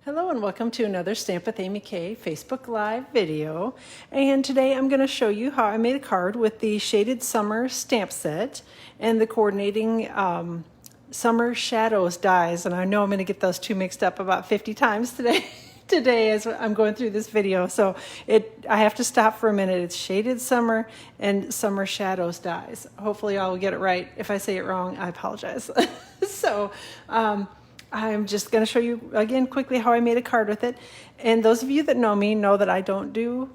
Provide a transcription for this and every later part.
Hello and welcome to another Stamp with Amy K Facebook Live video. And today I'm going to show you how I made a card with the Shaded Summer stamp set and the coordinating Summer Shadows dies. And I know I'm going to get those two mixed up about 50 times today as I'm going through this video. So I have to stop for a minute. It's Shaded Summer and Summer Shadows dies. Hopefully I'll get it right. If I say it wrong, I apologize. So I'm just going to show you again quickly how I made a card with it. And those of you that know me know that I don't do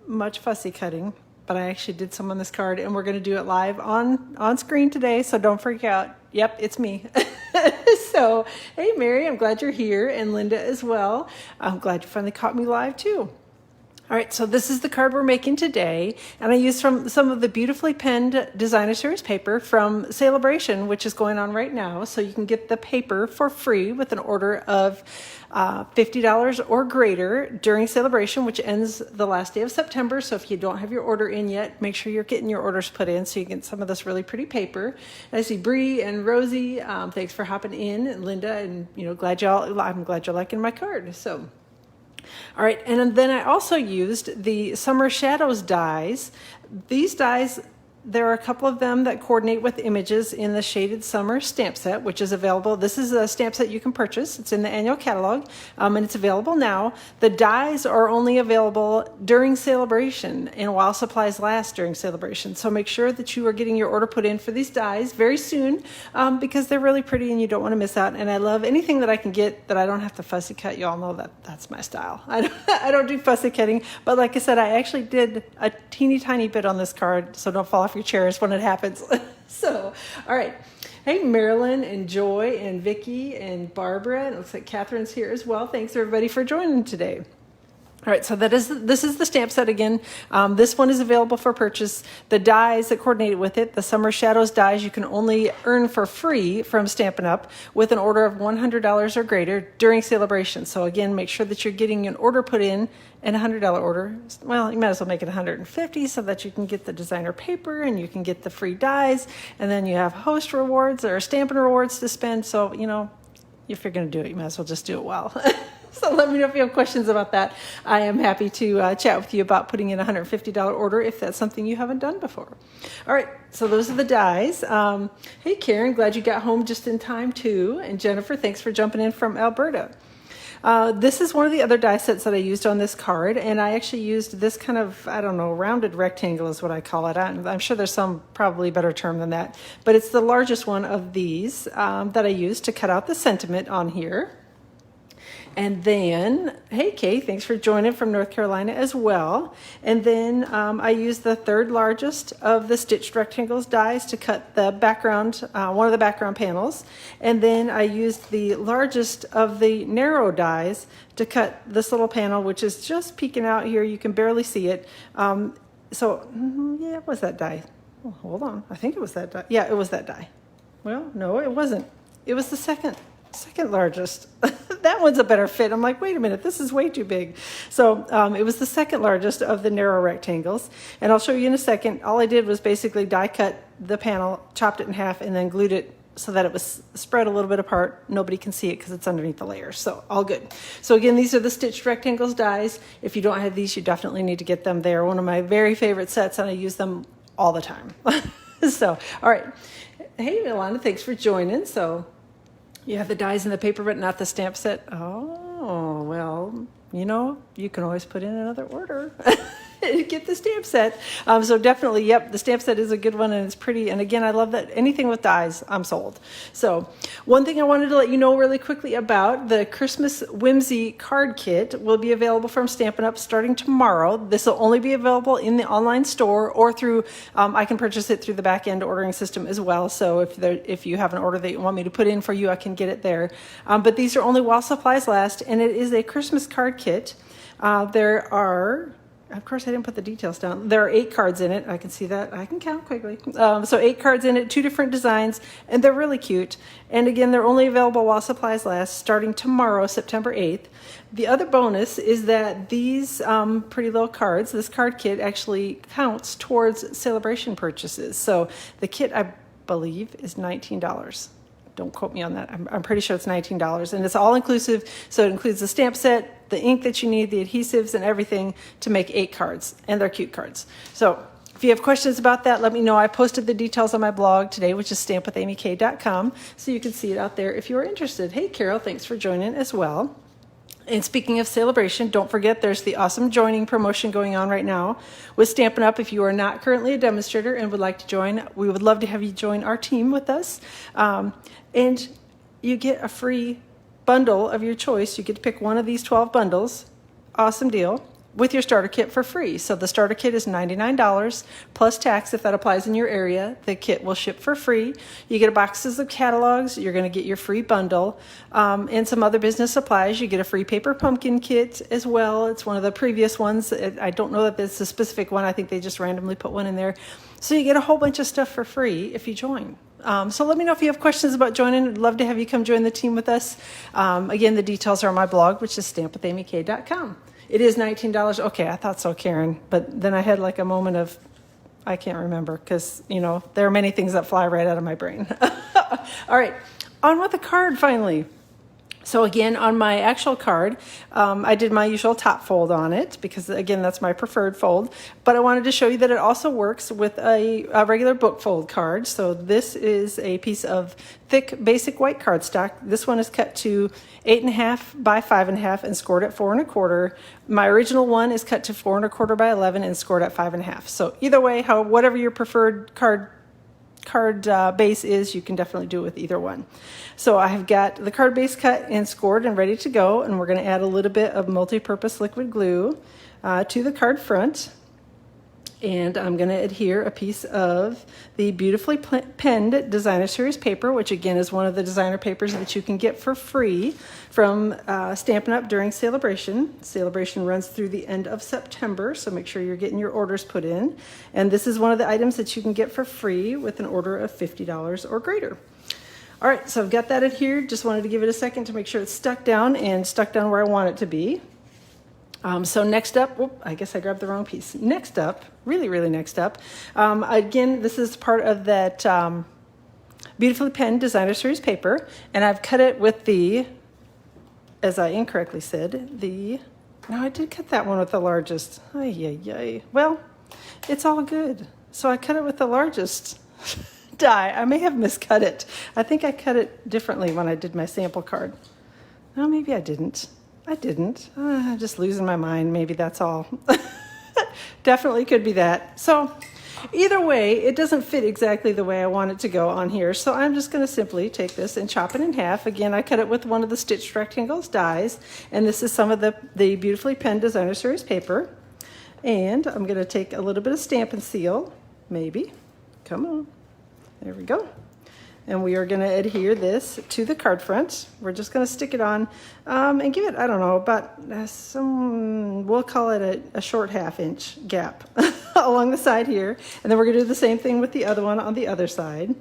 much fussy cutting, but I actually did some on this card and we're going to do it live on screen today. So don't freak out. Yep, it's me. So, hey Mary, I'm glad you're here, and Linda as well. I'm glad you finally caught me live too. All right, so this is the card we're making today, and I used from some of the beautifully penned designer series paper from Celebration, which is going on right now. So you can get the paper for free with an order of $50 or greater during Celebration, which ends the last day of September. So if you don't have your order in yet, make sure you're getting your orders put in so you get some of this really pretty paper. And I see Bree and Rosie, thanks for hopping in, and Linda, and I'm glad you're liking my card. So. All right, and then I also used the Summer Shadows dies. These dies, there are a couple of them that coordinate with images in the Shaded Summer stamp set, which is available. This is a stamp set you can purchase. It's in the annual catalog, and it's available now. The dies are only available during Celebration and while supplies last during Celebration. So make sure that you are getting your order put in for these dies very soon because they're really pretty and you don't want to miss out. And I love anything that I can get that I don't have to fussy cut. You all know that's my style. I don't do fussy cutting, but like I said, I actually did a teeny tiny bit on this card, so don't fall off your chairs when it happens. So, all right. Hey, Marilyn and Joy and Vicky and Barbara. And it looks like Catherine's here as well. Thanks everybody for joining today. All right, so this is the stamp set again. This one is available for purchase. The dies that coordinate with it, the Summer Shadows dies, you can only earn for free from Stampin' Up! With an order of $100 or greater during Celebration. So again, make sure that you're getting an order put in, and a $100 order. Well, you might as well make it $150 so that you can get the designer paper and you can get the free dies, and then you have host rewards or Stampin' rewards to spend. So, if you're going to do it, you might as well just do it well. So let me know if you have questions about that. I am happy to chat with you about putting in a $150 order if that's something you haven't done before. All right, so those are the dies. Hey, Karen, glad you got home just in time too. And Jennifer, thanks for jumping in from Alberta. This is one of the other die sets that I used on this card, and I actually used this kind of, rounded rectangle is what I call it. I'm sure there's some probably better term than that, but it's the largest one of these that I used to cut out the sentiment on here. And then, hey Kay, thanks for joining from North Carolina as well. And then I used the third largest of the stitched rectangles dies to cut the background, one of the background panels. And then I used the largest of the narrow dies to cut this little panel, which is just peeking out here. You can barely see it. Yeah, it was that die. Oh, hold on, I think it was that die. Yeah, it was that die. Well, no, it wasn't. It was the second largest. That one's a better fit. I'm like, wait a minute, this is way too big. So it was the second largest of the narrow rectangles. And I'll show you in a second. All I did was basically die cut the panel, chopped it in half, and then glued it so that it was spread a little bit apart. Nobody can see it because it's underneath the layers. So all good. So again, these are the stitched rectangles dies. If you don't have these, you definitely need to get them. They're one of my very favorite sets, and I use them all the time. So, all right. Hey, Ilana, thanks for joining. So you have the dies in the paper, but not the stamp set. Oh, well, you can always put in another order and get the stamp set. So definitely, yep, the stamp set is a good one and it's pretty. And again, I love that anything with dies, I'm sold. So one thing I wanted to let you know really quickly about the Christmas Whimsy card kit will be available from Stampin' Up! Starting tomorrow. This will only be available in the online store or through, I can purchase it through the back end ordering system as well. So if you have an order that you want me to put in for you, I can get it there. But these are only while supplies last, and it is a Christmas card kit. There are, of course, I didn't put the details down. There are 8 cards in it. I can see that. I can count quickly. So 8 cards in it, 2 different designs, and they're really cute. And again, they're only available while supplies last, starting tomorrow, September 8th. The other bonus is that these pretty little cards, this card kit actually counts towards Celebration purchases. So the kit, I believe, is $19. Don't quote me on that. I'm pretty sure it's $19, and it's all inclusive. So it includes the stamp set, the ink that you need, the adhesives, and everything to make 8 cards, and they're cute cards. So if you have questions about that, let me know. I posted the details on my blog today, which is stampwithamyk.com, so you can see it out there if you are interested. Hey, Carol, thanks for joining as well. And speaking of celebration, don't forget there's the awesome joining promotion going on right now with Stampin' Up! If you are not currently a demonstrator and would like to join, we would love to have you join our team with us. And you get a free bundle of your choice. You get to pick one of these 12 bundles. Awesome deal. With your starter kit for free. So the starter kit is $99 plus tax if that applies in your area. The kit will ship for free. You get boxes of catalogs. You're going to get your free bundle and some other business supplies. You get a free paper pumpkin kit as well. It's one of the previous ones. I don't know that it's a specific one. I think they just randomly put one in there. So you get a whole bunch of stuff for free if you join. So let me know if you have questions about joining. I'd love to have you come join the team with us. Again, the details are on my blog, which is stampwithamyk.com. It is $19. Okay, I thought so, Karen. But then I had like a moment of, I can't remember because, you know, there are many things that fly right out of my brain. All right, on with the card finally. So again, on my actual card, I did my usual top fold on it because, again, that's my preferred fold. But I wanted to show you that it also works with a regular book fold card. So this is a piece of thick, basic white cardstock. This one is cut to 8.5 by 5.5 and scored at 4 1/4. My original one is cut to 4 1/4 by 11 and scored at 5.5. So either way, whatever your preferred card base is, you can definitely do it with either one. So I have got the card base cut and scored and ready to go, and we're going to add a little bit of multi-purpose liquid glue to the card front. And I'm going to adhere a piece of the beautifully penned designer series paper, which again is one of the designer papers that you can get for free from Stampin' Up! During Celebration. Celebration runs through the end of September, so make sure you're getting your orders put in. And this is one of the items that you can get for free with an order of $50 or greater. All right, so I've got that adhered. Just wanted to give it a second to make sure it's stuck down and stuck down where I want it to be. So next up, I guess I grabbed the wrong piece. Next up, really next up, again, this is part of that beautifully penned designer series paper, and I've cut it with the, as I incorrectly said, no, I did cut that one with the largest. Well, it's all good. So I cut it with the largest die. I may have miscut it. I think I cut it differently when I did my sample card. No, maybe I didn't. I'm just losing my mind. Maybe that's all. Definitely could be that. So either way, it doesn't fit exactly the way I want it to go on here. So I'm just going to simply take this and chop it in half. Again, I cut it with one of the stitched rectangles dies. And this is some of the beautifully penned designer series paper. And I'm going to take a little bit of Stampin' Seal. Maybe. Come on. There we go. And we are going to adhere this to the card front. We're just going to stick it on and give it, I don't know, about we'll call it a short half-inch gap along the side here. And then we're going to do the same thing with the other one on the other side.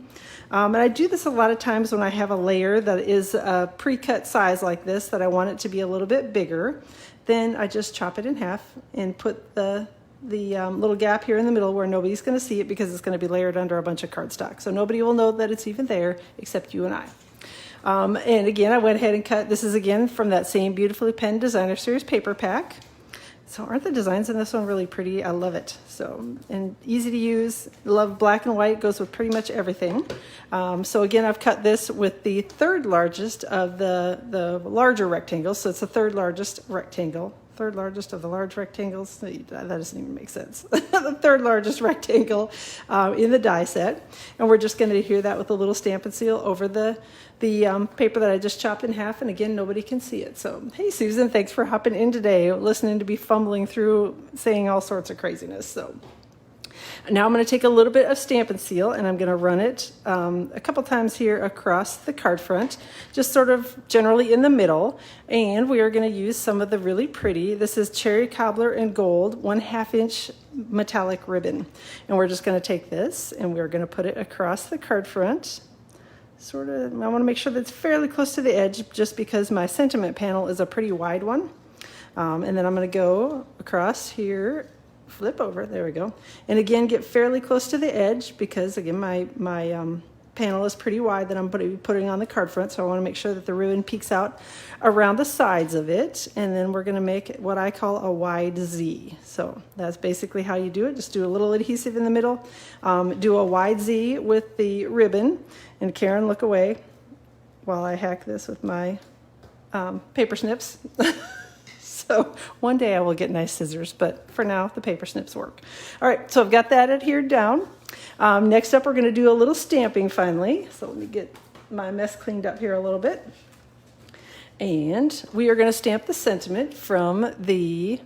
And I do this a lot of times when I have a layer that is a pre-cut size like this that I want it to be a little bit bigger. Then I just chop it in half and put the little gap here in the middle where nobody's going to see it because it's going to be layered under a bunch of cardstock. So nobody will know that it's even there except you and I. And again, I went ahead and cut. This is again from that same beautifully penned designer series paper pack. So aren't the designs in this one really pretty? I love it. So, and easy to use. Love black and white, goes with pretty much everything. So again, I've cut this with the third largest of the larger rectangles. So it's the third largest rectangle. Third largest of the large rectangles. That doesn't even make sense. The third largest rectangle in the die set. And we're just going to adhere that with a little Stampin' Seal over the paper that I just chopped in half. And again, nobody can see it. So, hey, Susan, thanks for hopping in today, listening to me fumbling through, saying all sorts of craziness. So now I'm going to take a little bit of Stampin' Seal and I'm going to run it a couple times here across the card front, just sort of generally in the middle. And we are going to use some of the really pretty, this is Cherry Cobbler and Gold 1/2 inch metallic ribbon. And we're just going to take this and we're going to put it across the card front. Sort of, I want to make sure that it's fairly close to the edge just because my sentiment panel is a pretty wide one. And then I'm going to go across here, flip over, there we go. And again, get fairly close to the edge because again, my panel is pretty wide that I'm going to be putting on the card front, so I want to make sure that the ribbon peeks out around the sides of it. And then we're going to make what I call a wide Z. So that's basically how you do it. Just do a little adhesive in the middle, do a wide Z with the ribbon. And Karen, look away while I hack this with my paper snips. So one day I will get nice scissors, but for now the paper snips work. All right, so I've got that adhered down. Next up, we're going to do a little stamping finally. So let me get my mess cleaned up here a little bit. And we are going to stamp the sentiment from the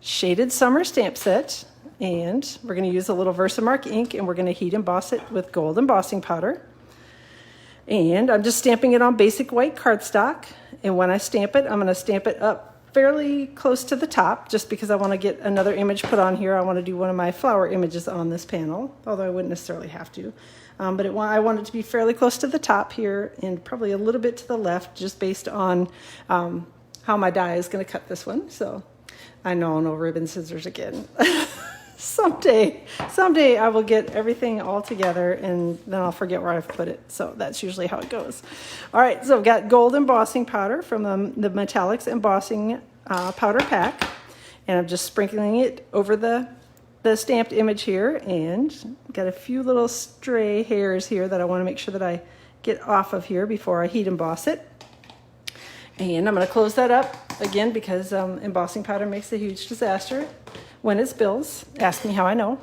Shaded Summer stamp set. And we're going to use a little Versamark ink, and we're going to heat emboss it with gold embossing powder. And I'm just stamping it on basic white cardstock. And when I stamp it, I'm going to stamp it up fairly close to the top, just because I want to get another image put on here. I want to do one of my flower images on this panel, although I wouldn't necessarily have to. But I want it to be fairly close to the top here, and probably a little bit to the left, just based on how my die is going to cut this one. So I know, no ribbon scissors again. Someday I will get everything all together, and then I'll forget where I've put it. So that's usually how it goes. All right, so I've got gold embossing powder from the Metallics embossing powder pack, and I'm just sprinkling it over the stamped image here, and got a few little stray hairs here that I want to make sure that I get off of here before I heat emboss it. And I'm going to close that up again, because embossing powder makes a huge disaster when it spills. Ask me how I know.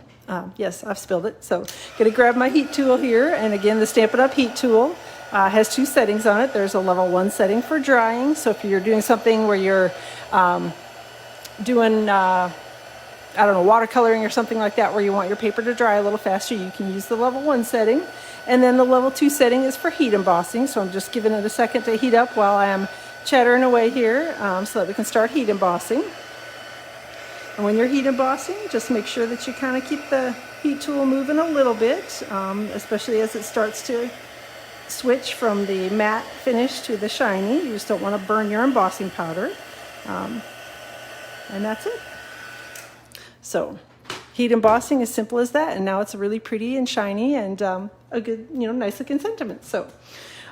Yes, I've spilled it. So going to grab my heat tool here, and again, the Stampin' Up! Heat tool has 2 settings on it. There's a level 1 setting for drying, so if you're doing something where you're doing I don't know, watercoloring or something like that, where you want your paper to dry a little faster, you can use the level 1 setting. And then the level 2 setting is for heat embossing, so I'm just giving it a second to heat up while I am chattering away here, so that we can start heat embossing. And when you're heat embossing, just make sure that you kind of keep the heat tool moving a little bit, especially as it starts to switch from the matte finish to the shiny. You just don't want to burn your embossing powder. And that's it. So heat embossing, as simple as that, and now it's really pretty and shiny and a good, nice looking sentiment. So,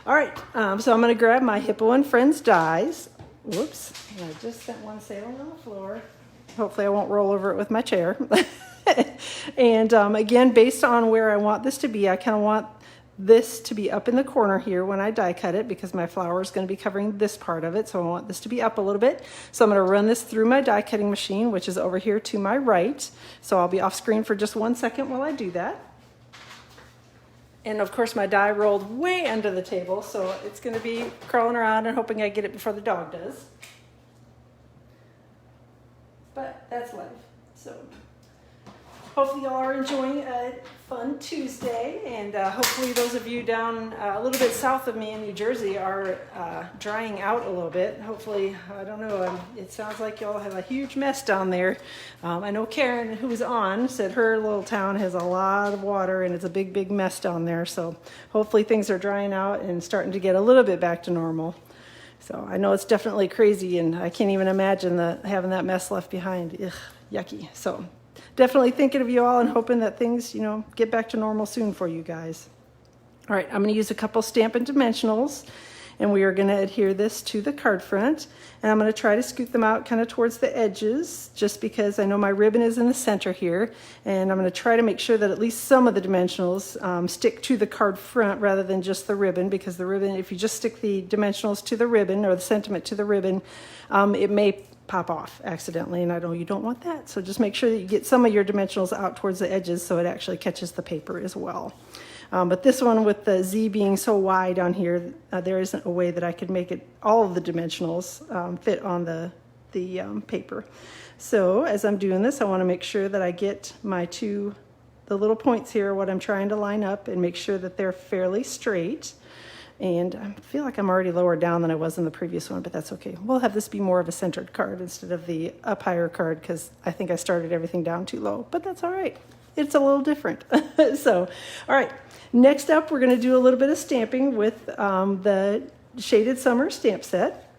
all right, so I'm going to grab my Hippo and Friends dies. Whoops, I just sent one sailing on the floor. Hopefully I won't roll over it with my chair. And again, based on where I want this to be, I kind of want this to be up in the corner here when I die cut it, because my flower is going to be covering this part of it, so I want this to be up a little bit. So I'm going to run this through my die cutting machine, which is over here to my right. So I'll be off screen for just 1 second while I do that. And of course my die rolled way under the table, so it's going to be crawling around and hoping I get it before the dog does. But that's life. So hopefully y'all are enjoying a fun Tuesday, and hopefully those of you down a little bit south of me in New Jersey are drying out a little bit. Hopefully, I don't know, it sounds like y'all have a huge mess down there. I know Karen, who was on, said her little town has a lot of water and it's a big, big mess down there. So hopefully things are drying out and starting to get a little bit back to normal. So I know it's definitely crazy, and I can't even imagine having that mess left behind. Ugh, yucky. So definitely thinking of you all and hoping that things, get back to normal soon for you guys. All right, I'm going to use a couple Stampin' Dimensionals, and we are going to adhere this to the card front. And I'm going to try to scoot them out kind of towards the edges, just because I know my ribbon is in the center here. And I'm going to try to make sure that at least some of the dimensionals stick to the card front rather than just the ribbon, because the ribbon, if you just stick the dimensionals to the ribbon or the sentiment to the ribbon, it may pop off accidentally, and I know you don't want that. So just make sure that you get some of your dimensionals out towards the edges so it actually catches the paper as well. But this one, with the Z being so wide on here, there isn't a way that I could make it all of the dimensionals fit on the paper. So as I'm doing this, I want to make sure that I get the little points here, what I'm trying to line up, and make sure that they're fairly straight. And I feel like I'm already lower down than I was in the previous one, but that's okay. We'll have this be more of a centered card instead of the up higher card, because I think I started everything down too low, but that's all right. It's a little different. So, all right. Next up, we're going to do a little bit of stamping with the Shaded Summer stamp set.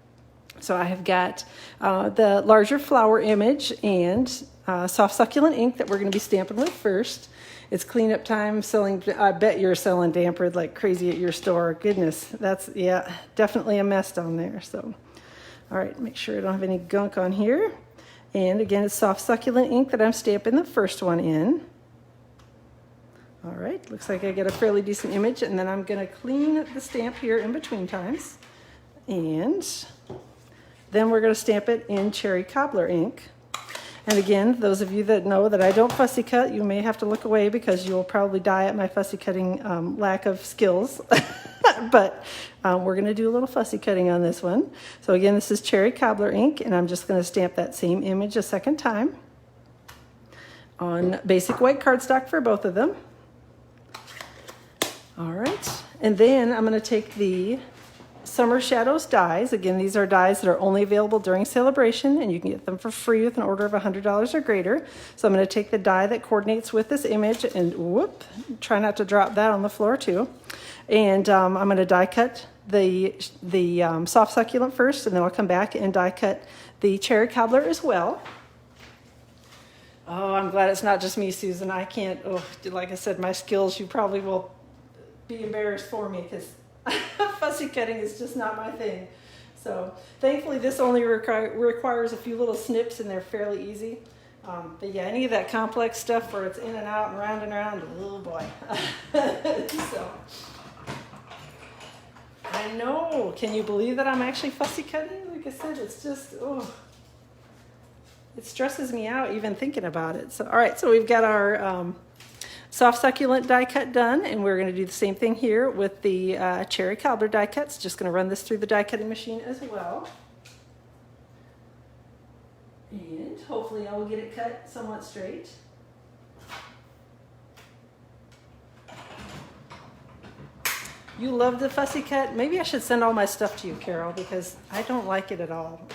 So I have got the larger flower image and soft succulent ink that we're going to be stamping with first. It's cleanup time selling. I bet you're selling dampered like crazy at your store. Goodness, that's, yeah, definitely a mess down there. So, all right, make sure I don't have any gunk on here. And again, it's soft succulent ink that I'm stamping the first one in. All right, looks like I get a fairly decent image, and then I'm gonna clean the stamp here in between times. And then we're gonna stamp it in cherry cobbler ink. And again, those of you that know that I don't fussy cut, you may have to look away because you'll probably die at my fussy cutting lack of skills. But we're going to do a little fussy cutting on this one. So again, this is cherry cobbler ink, and I'm just going to stamp that same image a second time on basic white cardstock for both of them. All right, and then I'm going to take the Summer Shadows dies. Again, these are dies that are only available during celebration, and you can get them for free with an order of $100 or greater. So I'm going to take the die that coordinates with this image and whoop, try not to drop that on the floor too. And I'm going to die cut the soft succulent first, and then I'll come back and die cut the cherry cobbler as well. Oh, I'm glad it's not just me, Susan. I can't, like I said, my skills, you probably will be embarrassed for me because fussy cutting is just not my thing. So thankfully this only requires a few little snips, and they're fairly easy. But yeah, any of that complex stuff where it's in and out and round, oh boy. So I know, can you believe that I'm actually fussy cutting? Like I said, it's just, it stresses me out even thinking about it. So all right, so we've got our soft succulent die cut done, and we're going to do the same thing here with the cherry cobbler die cuts. Just going to run this through the die cutting machine as well. And hopefully I will get it cut somewhat straight. You love the fussy cut? Maybe I should send all my stuff to you, Carol, because I don't like it at all.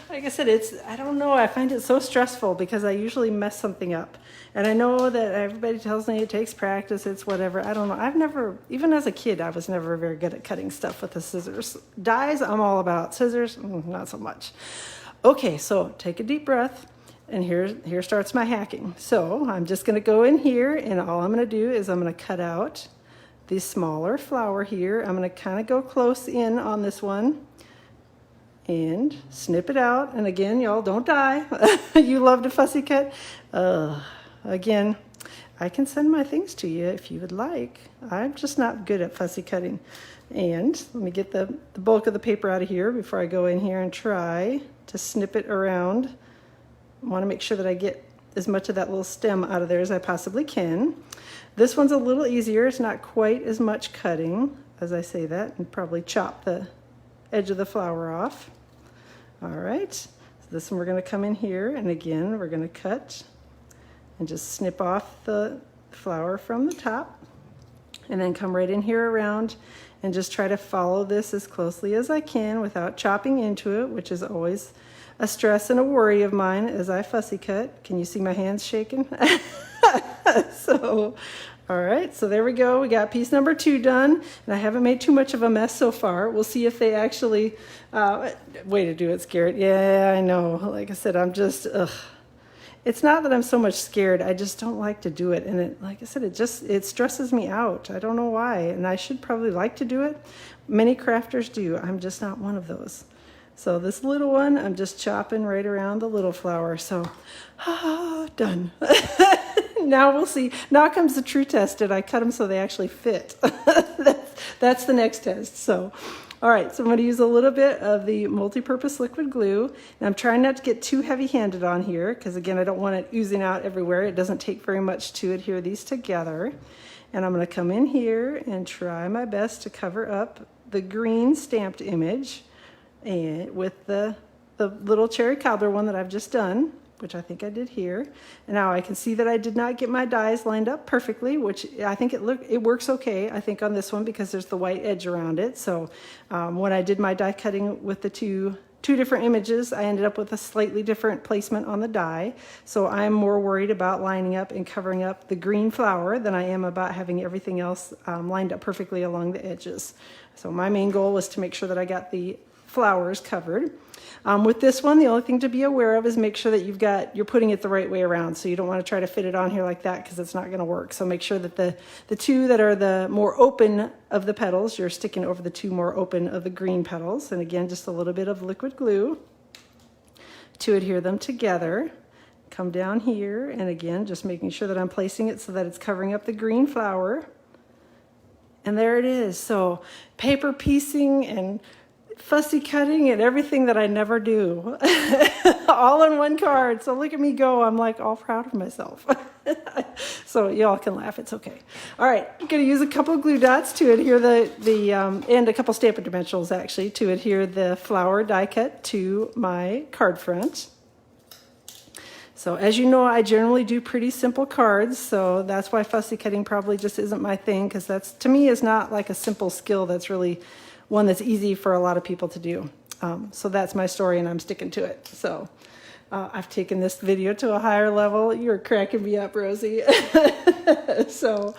Like I said, I don't know, I find it so stressful because I usually mess something up. And I know that everybody tells me it takes practice, it's whatever. I don't know. I've never, even as a kid, I was never very good at cutting stuff with the scissors. Dies, I'm all about. Scissors, not so much. Okay, so take a deep breath, and here starts my hacking. So I'm just gonna go in here, and all I'm gonna do is I'm gonna cut out the smaller flower here. I'm gonna kind of go close in on this one and snip it out. And again, y'all, don't die. You love to fussy cut. Again, I can send my things to you if you would like. I'm just not good at fussy cutting. And let me get the bulk of the paper out of here before I go in here and try to snip it around. I want to make sure that I get as much of that little stem out of there as I possibly can. This one's a little easier. It's not quite as much cutting as I say that, and probably chop the edge of the flower off. All right, so this one we're going to come in here, and again we're going to cut and just snip off the flower from the top, and then come right in here around and just try to follow this as closely as I can without chopping into it, which is always a stress and a worry of mine as I fussy cut. Can you see my hands shaking? So, all right, so there we go. We got piece number 2 done, and I haven't made too much of a mess so far. We'll see if they actually, way to do it, scared. Yeah, I know. Like I said, I'm just, It's not that I'm so much scared. I just don't like to do it. And it, like I said, it stresses me out. I don't know why. And I should probably like to do it. Many crafters do. I'm just not one of those. So this little one, I'm just chopping right around the little flower. So, done. Now we'll see. Now comes the true test. Did I cut them so they actually fit? That's the next test. So, all right. So I'm going to use a little bit of the multi-purpose liquid glue. And I'm trying not to get too heavy-handed on here because, again, I don't want it oozing out everywhere. It doesn't take very much to adhere these together. And I'm going to come in here and try my best to cover up the green stamped image and with the little cherry cobbler one that I've just done, which I think I did here. And now I can see that I did not get my dies lined up perfectly, which I think it works okay, I think, on this one because there's the white edge around it. So when I did my die cutting with the two different images, I ended up with a slightly different placement on the die. So I'm more worried about lining up and covering up the green flower than I am about having everything else lined up perfectly along the edges. So my main goal was to make sure that I got the flowers covered. With this one, the only thing to be aware of is make sure that you're putting it the right way around. So you don't want to try to fit it on here like that because it's not going to work. So make sure that the two that are the more open of the petals, you're sticking over the two more open of the green petals. And again, just a little bit of liquid glue to adhere them together. Come down here, and again, just making sure that I'm placing it so that it's covering up the green flower. And there it is. So paper piecing and fussy cutting and everything that I never do all in one card. So look at me go. I'm like all proud of myself. So y'all can laugh. It's okay. All right. I'm going to use a couple of glue dots to adhere and a couple Stampin' Dimensionals actually to adhere the flower die cut to my card front. So as you know, I generally do pretty simple cards, so that's why fussy cutting probably just isn't my thing, because that's, to me, is not like a simple skill that's really one that's easy for a lot of people to do. So that's my story, and I'm sticking to it. So I've taken this video to a higher level. You're cracking me up, Rosie. So,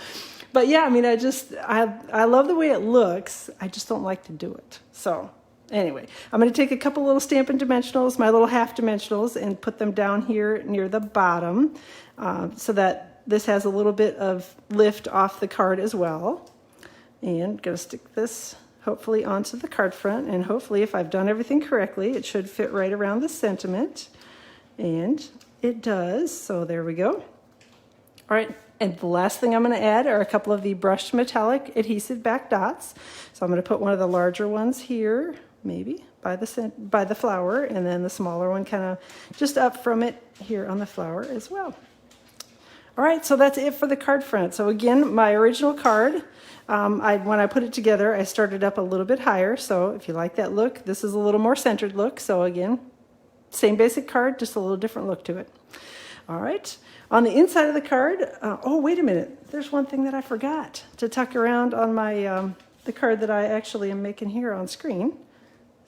but yeah, I mean, I love the way it looks. I just don't like to do it. So anyway, I'm going to take a couple little Stampin' Dimensionals, my little half dimensionals, and put them down here near the bottom so that this has a little bit of lift off the card as well. And going to stick this hopefully onto the card front, and hopefully if I've done everything correctly, it should fit right around the sentiment. And it does, so there we go. All right, and the last thing I'm going to add are a couple of the brushed metallic adhesive back dots. So I'm going to put one of the larger ones here, maybe by the flower, and then the smaller one kind of just up from it here on the flower as well. All right, so that's it for the card front. So again, my original card, when I put it together, I started up a little bit higher. So if you like that look, this is a little more centered look. So again, same basic card, just a little different look to it. All right, on the inside of the card, oh, wait a minute. There's one thing that I forgot to tuck around on my the card that I actually am making here on screen.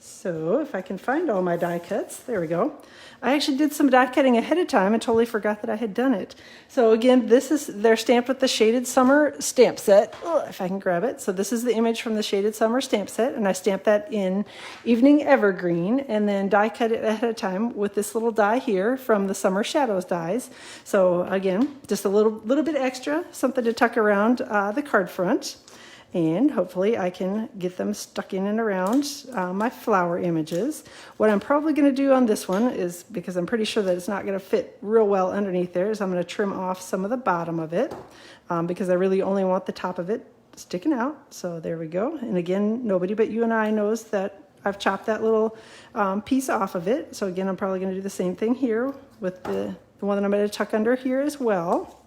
So if I can find all my die cuts, there we go. I actually did some die cutting ahead of time and totally forgot that I had done it. So again, they're stamped with the Shaded Summer stamp set. Oh, if I can grab it. So this is the image from the Shaded Summer stamp set, and I stamped that in Evening Evergreen and then die cut it ahead of time with this little die here from the Summer Shadows dies. So again, just a little bit extra, something to tuck around the card front. And hopefully I can get them stuck in and around my flower images. What I'm probably going to do on this one is, because I'm pretty sure that it's not going to fit real well underneath there, is I'm going to trim off some of the bottom of it because I really only want the top of it sticking out. So there we go. And again, nobody but you and I knows that I've chopped that little piece off of it. So again, I'm probably going to do the same thing here with the one that I'm going to tuck under here as well.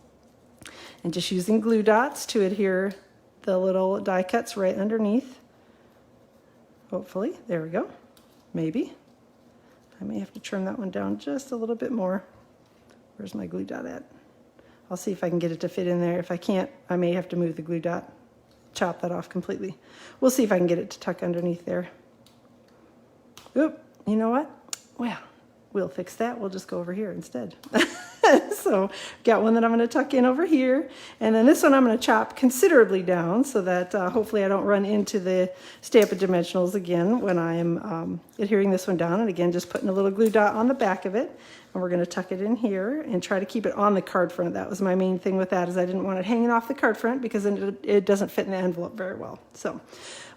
And just using glue dots to adhere the little die cuts right underneath. Hopefully, there we go. Maybe. I may have to trim that one down just a little bit more. Where's my glue dot at? I'll see if I can get it to fit in there. If I can't, I may have to move the glue dot, chop that off completely. We'll see if I can get it to tuck underneath there. Oop, you know what? Well, we'll fix that. We'll just go over here instead. So got one that I'm going to tuck in over here, and then this one I'm going to chop considerably down so that hopefully I don't run into the Stampin' Dimensionals again when I am adhering this one down. And again, just putting a little glue dot on the back of it, and we're going to tuck it in here and try to keep it on the card front. That was my main thing with that, is I didn't want it hanging off the card front because it doesn't fit in the envelope very well. So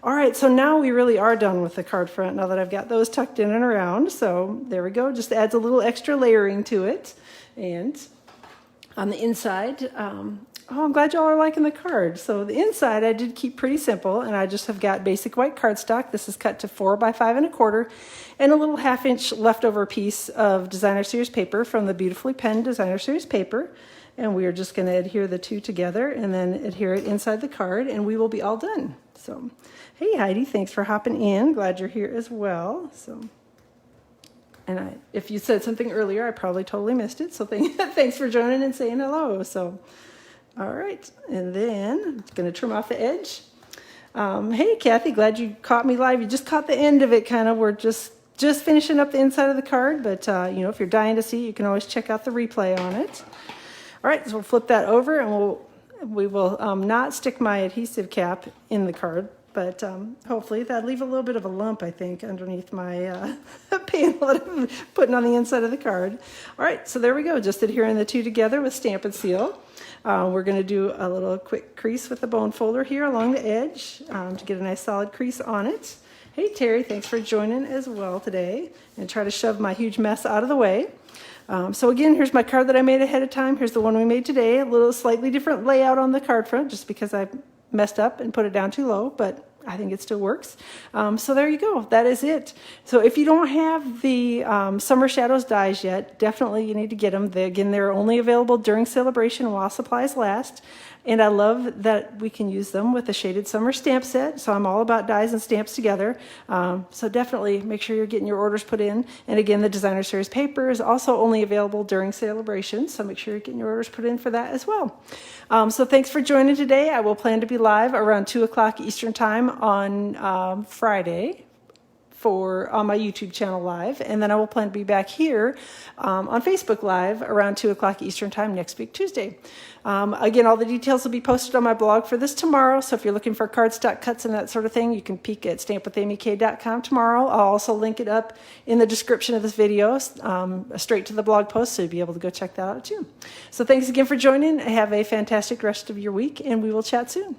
all right, so now we really are done with the card front now that I've got those tucked in and around. So there we go, just adds a little extra layering to it. And on the inside, oh, I'm glad y'all are liking the card. So the inside I did keep pretty simple, and I just have got basic white cardstock. This is cut to 4 by 5 1/4, and a little 1/2 inch leftover piece of Designer Series paper from the beautifully penned Designer Series paper. And we are just going to adhere the two together and then adhere it inside the card, and we will be all done. So, hey Heidi, thanks for hopping in. Glad you're here as well. So. And if you said something earlier, I probably totally missed it. So thanks for joining and saying hello. So, all right. And then I'm going to trim off the edge. Hey, Kathy, glad you caught me live. You just caught the end of it, kind of. We're just finishing up the inside of the card. But, you know, if you're dying to see, you can always check out the replay on it. All right. So we'll flip that over, and we will not stick my adhesive cap in the card, but hopefully that'll leave a little bit of a lump, I think, underneath my panel that I'm putting on the inside of the card. All right, so there we go, just adhering the two together with Stampin' Seal. We're going to do a little quick crease with the bone folder here along the edge to get a nice solid crease on it. Hey Terry, thanks for joining as well today, and try to shove my huge mess out of the way. So again, here's my card that I made ahead of time. Here's the one we made today. A little slightly different layout on the card front just because I messed up and put it down too low, but I think it still works. So there you go. That is it. So if you don't have the Summer Shadows dies yet, definitely you need to get them. Again, they're only available during celebration while supplies last. And I love that we can use them with the Shaded Summer stamp set. So I'm all about dies and stamps together. So definitely make sure you're getting your orders put in. And again, the Designer Series paper is also only available during celebration. So make sure you're getting your orders put in for that as well. So thanks for joining today. I will plan to be live around 2 o'clock Eastern Time on Friday on my YouTube channel live, and then I will plan to be back here on Facebook Live around 2 o'clock Eastern Time next week, Tuesday. Again, all the details will be posted on my blog for this tomorrow, so if you're looking for cardstock cuts and that sort of thing, you can peek at stampwithamyk.com tomorrow. I'll also link it up in the description of this video, straight to the blog post, so you'll be able to go check that out too. So thanks again for joining. Have a fantastic rest of your week, and we will chat soon.